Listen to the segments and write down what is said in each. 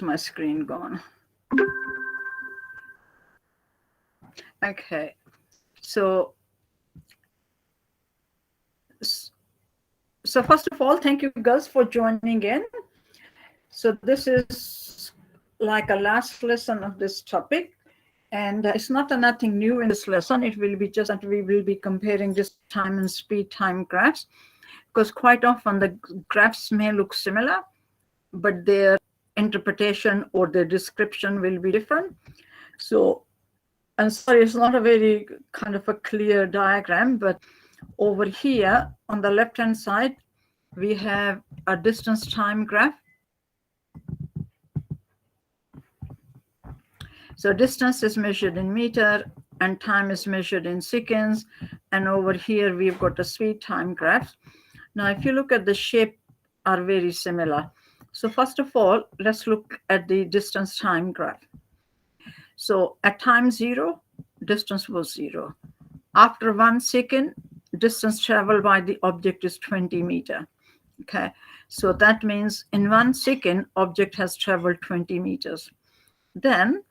my screen gone? Okay, so first of all, thank you girls for joining in. So this is like a last lesson of this topic, and it's not nothing new in this lesson. It will be just that we will be comparing this time and speed time graphs, because quite often the graphs may look similar, but their interpretation or their description will be different. So I'm sorry, it's not a very kind of a clear diagram, but over here on the left hand side, we have a distance time graph. So distance is measured in meter and time is measured in seconds. And over here, we've got a speed time graph. Now, if you look at the shape, are very similar. So first of all, let's look at the distance time graph. So at time 0, distance was 0. After 1 second, distance traveled by the object is 20 meters. Okay, so that means in 1 second, object has traveled 20 meters. Then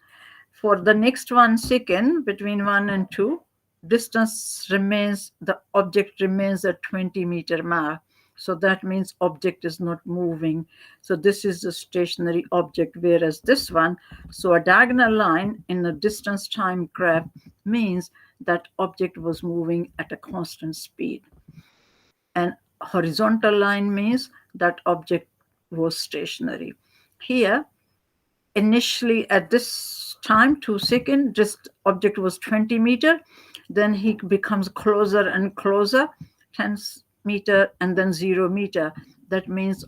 for the next 1 second, between 1 and 2, distance remains, the object remains at 20-meter mark. So that means object is not moving. So this is a stationary object, whereas this one, so a diagonal line in a distance time graph means that object was moving at a constant speed. And horizontal line means that object was stationary. Here, initially at this time, 2 seconds, this object was 20 meters. Then he becomes closer and closer, 10 meters, and then 0 meters. That means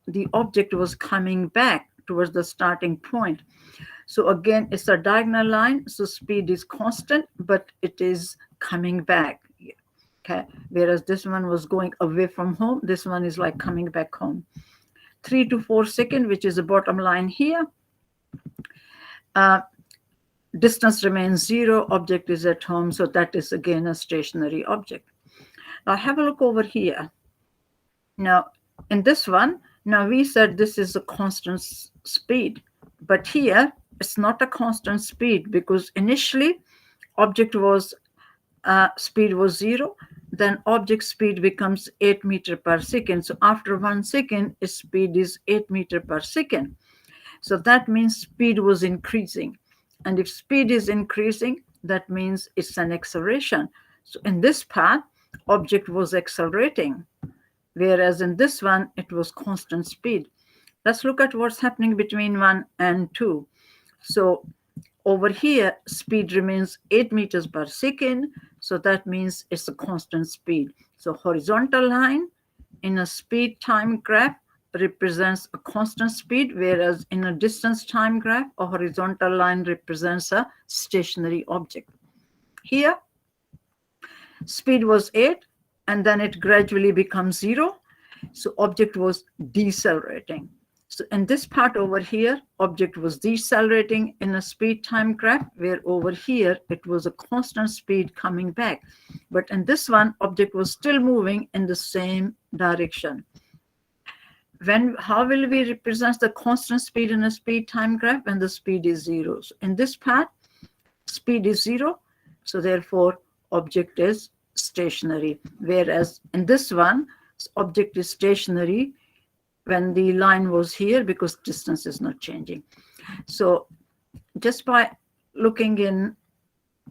the object was coming back towards the starting point. So again, it's a diagonal line, so speed is constant, but it is coming back. Okay, whereas this one was going away from home, this one is like coming back home. 3 to 4 seconds, which is the bottom line here. Distance remains 0, object is at home, so that is again a stationary object. Now have a look over here. Now in this one, now we said this is a constant speed, but here it's not a constant speed, because initially object was speed was 0, then object speed becomes 8 meters per second. So after 1 second, its speed is 8 meters per second. So that means speed was increasing. And if speed is increasing, that means it's an acceleration. So in this path, object was accelerating, whereas in this one, it was constant speed. Let's look at what's happening between 1 and 2. So over here, speed remains 8 meters per second. So that means it's a constant speed. So horizontal line in a speed time graph represents a constant speed, whereas in a distance time graph, a horizontal line represents a stationary object. Here, speed was 8, and then it gradually becomes 0. So object was decelerating. So in this part over here, object was decelerating in a speed time graph, where over here, it was a constant speed coming back. But in this one, object was still moving in the same direction. How will we represent the constant speed in a speed time graph when the speed is 0? So in this part, speed is 0. So therefore, object is stationary. Whereas in this one, object is stationary when the line was here, because distance is not changing. So just by looking in,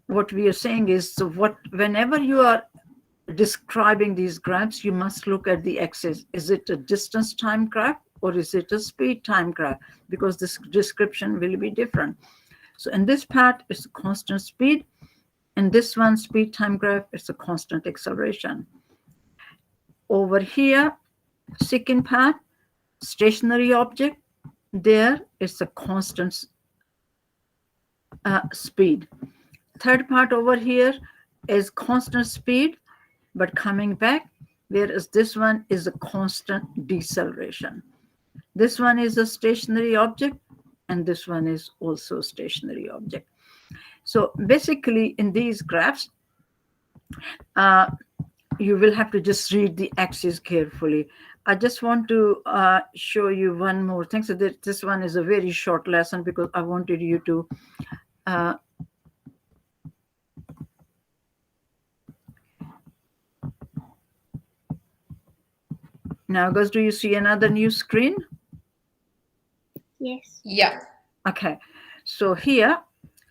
what we are saying is, so whenever you are describing these graphs, you must look at the axis. Is it a distance time graph or is it a speed time graph? Because this description will be different. So in this part, it's a constant speed. In this one, speed time graph, it's a constant acceleration. Over here, second part, stationary object, there is a constant speed. Third part over here is constant speed, but coming back, whereas this one is a constant deceleration. This one is a stationary object, and this one is also a stationary object. So basically, in these graphs, you will have to just read the axis carefully. I just want to show you one more thing. So this one is a very short lesson because I wanted you to now, guys, do you see another new screen? Yes. Yeah. Okay, so here,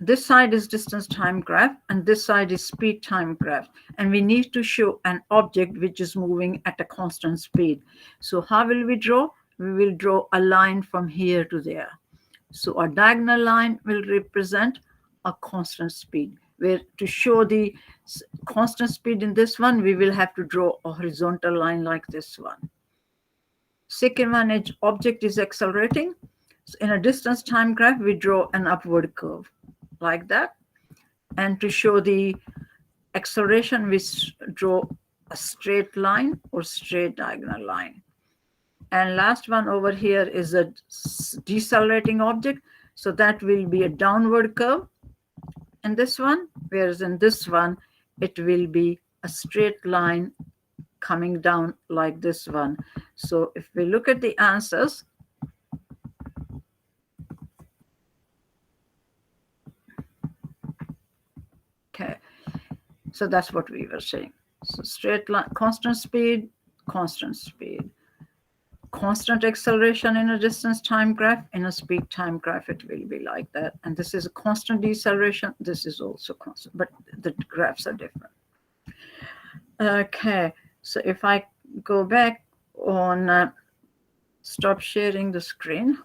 this side is distance time graph and this side is speed time graph. And we need to show an object which is moving at a constant speed. So how will we draw? We will draw a line from here to there. So a diagonal line will represent a constant speed. Where to show the constant speed in this one, we will have to draw a horizontal line like this one. Second one is object is accelerating. So in a distance time graph, we draw an upward curve like that. And to show the acceleration, we draw a straight line or straight diagonal line. And last one over here is a decelerating object. So that will be a downward curve in this one, whereas in this one, it will be a straight line coming down like this one. So if we look at the answers, okay, so that's what we were saying. So straight line, constant speed, constant acceleration in a distance time graph. In a speed time graph, it will be like that. And this is a constant deceleration. This is also constant, but the graphs are different. Okay, so if I go back on, stop sharing the screen.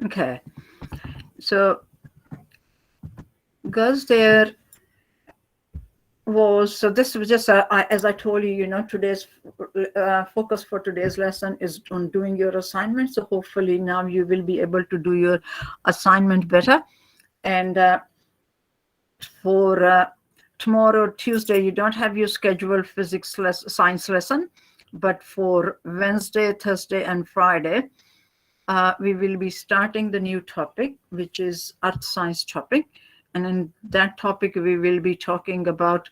Okay, so girls, there was, so this was just as I told you, today's focus for today's lesson is on doing your assignment. So hopefully now you will be able to do your assignment better. And for tomorrow, Tuesday, you don't have your scheduled science lesson, but for Wednesday, Thursday, and Friday, we will be starting the new topic, which is earth science topic. And in that topic, we will be talking about